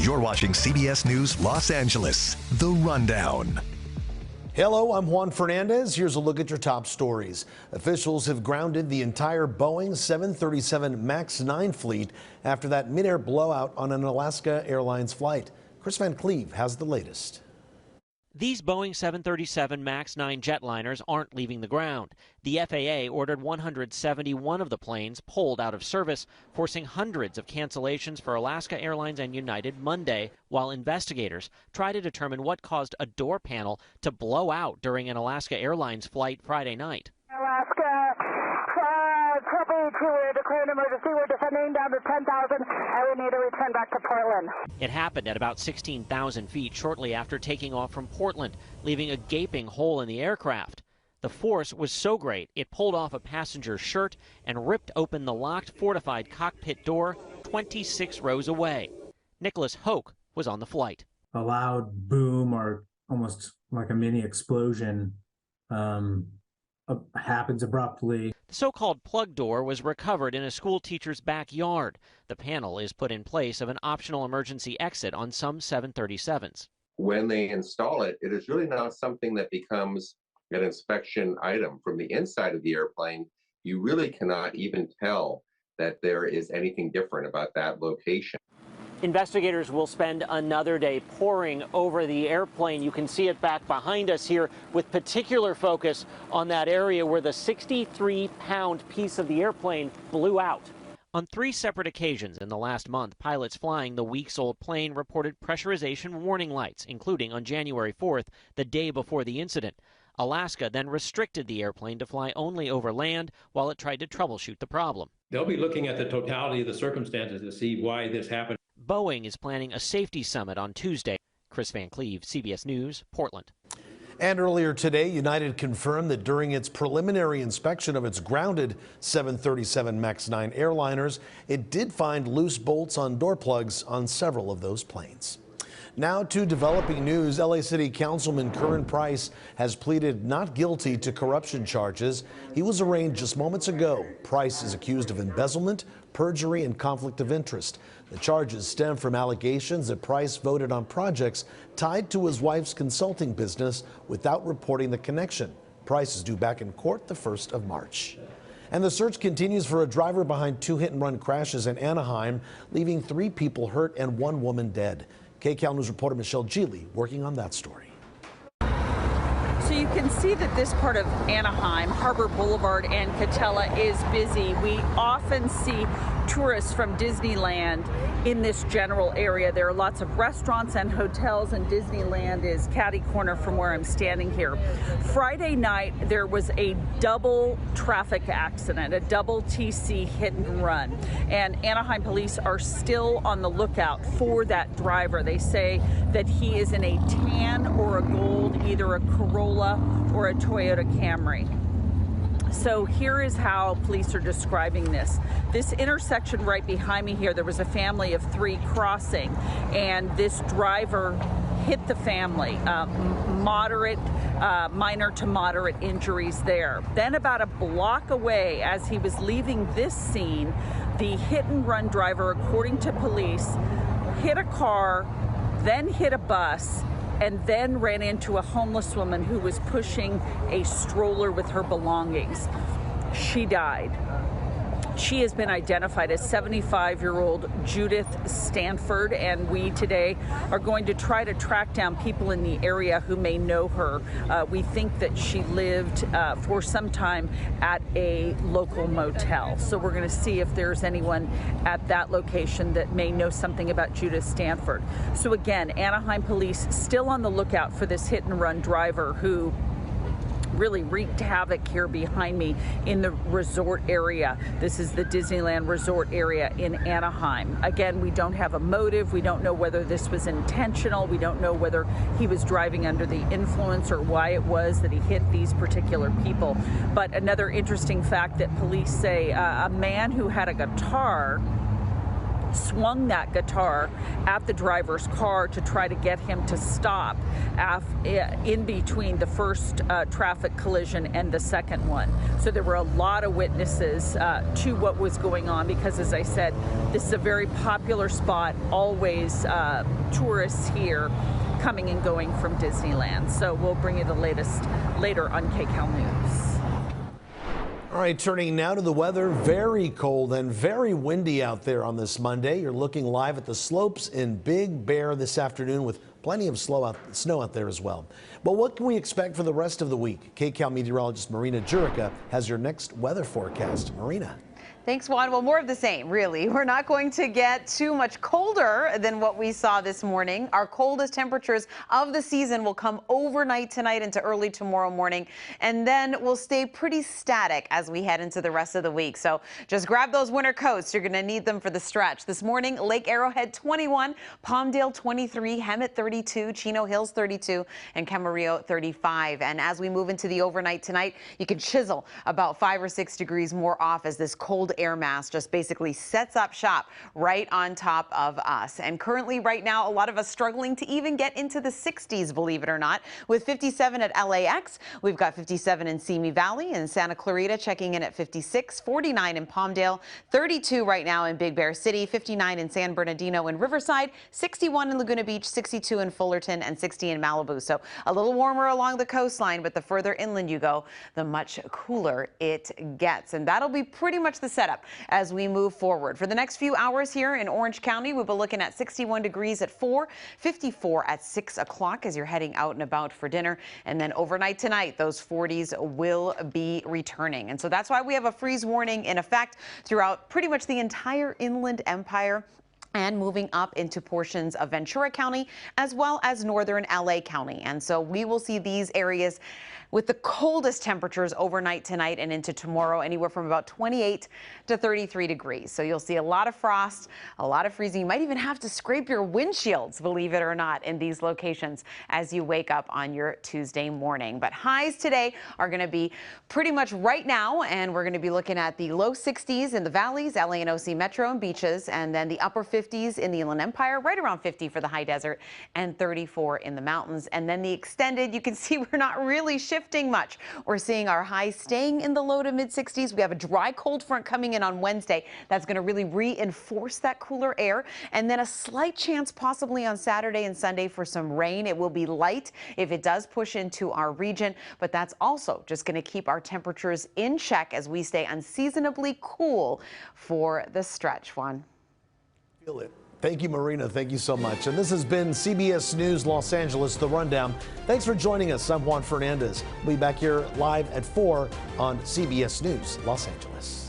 You're watching CBS News Los Angeles, The Rundown. Hello, I'm Juan Fernandez. Here's a look at your top stories. Officials have grounded the entire Boeing 737 MAX 9 fleet after that mid-air blowout on an Alaska Airlines flight. Chris Van Cleve has the latest. These Boeing 737 MAX 9 jetliners aren't leaving the ground. The FAA ordered 171 of the planes pulled out of service, forcing hundreds of cancellations for Alaska Airlines and United Monday, while investigators try to determine what caused a door panel to blow out during an Alaska Airlines flight Friday night. Alaska, Triple to declare an emergency. We're descending down to 10,000 and we need to return back to Portland. It happened at about 16,000 feet shortly after taking off from Portland, leaving a gaping hole in the aircraft. The force was so great, it pulled off a passenger's shirt and ripped open the locked, fortified cockpit door 26 rows away. Nicholas Hoke was on the flight. A loud boom, or almost like a mini explosion, happens abruptly. The so-called plug door was recovered in a school teacher's backyard. The panel is put in place of an optional emergency exit on some 737s. When they install it, it is really not something that becomes an inspection item. From the inside of the airplane, you really cannot even tell that there is anything different about that location. Investigators will spend another day poring over the airplane. You can see it back behind us here, with particular focus on that area where the 63-pound piece of the airplane blew out. On 3 separate occasions in the last month, pilots flying the weeks-old plane reported pressurization warning lights, including on January 4th, the day before the incident. Alaska then restricted the airplane to fly only over land while it tried to troubleshoot the problem. They'll be looking at the totality of the circumstances to see why this happened. Boeing is planning a safety summit on Tuesday. Chris Van Cleve, CBS News, Portland. And earlier today, United confirmed that during its preliminary inspection of its grounded 737 MAX 9 airliners, it did find loose bolts on door plugs on several of those planes. Now to developing news. LA City Councilman Curren Price has pleaded not guilty to corruption charges. He was arraigned just moments ago. Price is accused of embezzlement, perjury, and conflict of interest. The charges stem from allegations that Price voted on projects tied to his wife's consulting business without reporting the connection. Price is due back in court the 1st of March. And the search continues for a driver behind 2 hit-and-run crashes in Anaheim, leaving 3 people hurt and 1 woman dead. KCAL News reporter Michelle Geely working on that story. So you can see that this part of Anaheim, Harbor Boulevard and Catella, is busy. We often see tourists from Disneyland in this general area. There are lots of restaurants and hotels, and Disneyland is catty corner from where I'm standing here. Friday night, there was a double traffic accident, a double TC hit and run. And Anaheim police are still on the lookout for that driver. They say that he is in a tan or a gold, either a Corolla or a Toyota Camry. So here is how police are describing this. This intersection right behind me here, there was a family of 3 crossing, and this driver hit the family. Minor to moderate injuries there. Then about a block away, as he was leaving this scene, the hit and run driver, according to police, hit a car, then hit a bus, and then ran into a homeless woman who was pushing a stroller with her belongings. She died. She has been identified as 75-year-old Judith Stanford, and we today are going to try to track down people in the area who may know her. We think that she lived for some time at a local motel. So we're going to see if there's anyone at that location that may know something about Judith Stanford. So again, Anaheim police still on the lookout for this hit-and-run driver who really wreaked havoc here behind me in the resort area. This is the Disneyland resort area in Anaheim. Again, we don't have a motive. We don't know whether this was intentional. We don't know whether he was driving under the influence or why it was that he hit these particular people. But another interesting fact that police say, a man who had a guitar swung that guitar at the driver's car to try to get him to stop in between the first traffic collision and the second one. So there were a lot of witnesses to what was going on because, as I said, this is a very popular spot, always tourists here coming and going from Disneyland. So we'll bring you the latest later on KCAL News. All right, turning now to the weather. Very cold and very windy out there on this Monday. You're looking live at the slopes in Big Bear this afternoon with plenty of snow out there as well. But what can we expect for the rest of the week? KCAL meteorologist Marina Jurica has your next weather forecast. Marina. Thanks, Juan. Well, more of the same, really. We're not going to get too much colder than what we saw this morning. Our coldest temperatures of the season will come overnight tonight into early tomorrow morning, and then we'll stay pretty static as we head into the rest of the week. So just grab those winter coats. You're going to need them for the stretch. This morning, Lake Arrowhead 21, Palmdale 23, Hemet 32, Chino Hills 32, and Camarillo 35. And as we move into the overnight tonight, you can chisel about 5 or 6 degrees more off as this cold air mass just basically sets up shop right on top of us. And currently right now, a lot of us struggling to even get into the 60s, believe it or not, with 57 at LAX. We've got 57 in Simi Valley and Santa Clarita checking in at 56, 49 in Palmdale, 32 right now in Big Bear City, 59 in San Bernardino and Riverside, 61 in Laguna Beach, 62 in Fullerton, and 60 in Malibu. So a little warmer along the coastline, but the further inland you go, the much cooler it gets. And that'll be pretty much the setup as we move forward. For the next few hours here in Orange County, we'll be looking at 61 degrees at 4, 54 at 6 o'clock as you're heading out and about for dinner. And then overnight tonight, those 40s will be returning. And so that's why we have a freeze warning in effect throughout pretty much the entire Inland Empire, and moving up into portions of Ventura County as well as northern LA County. And so we will see these areas with the coldest temperatures overnight tonight and into tomorrow, anywhere from about 28 to 33 degrees. So you'll see a lot of frost, a lot of freezing. You might even have to scrape your windshields, believe it or not, in these locations as you wake up on your Tuesday morning. But highs today are going to be pretty much right now, and we're going to be looking at the low 60s in the valleys, LA and OC Metro and beaches, and then the upper 50s in the Inland Empire, right around 50 for the high desert, and 34 in the mountains. And then the extended, you can see we're not really shifting much. We're seeing our highs staying in the low to mid 60s. We have a dry cold front coming in on Wednesday. That's going to really reinforce that cooler air. And then a slight chance possibly on Saturday and Sunday for some rain. It will be light if it does push into our region, but that's also just going to keep our temperatures in check as we stay unseasonably cool for the stretch. Juan. Feel it. Thank you, Marina. Thank you so much. And this has been CBS News Los Angeles, The Rundown. Thanks for joining us. I'm Juan Fernandez. We'll be back here live at 4 on CBS News Los Angeles.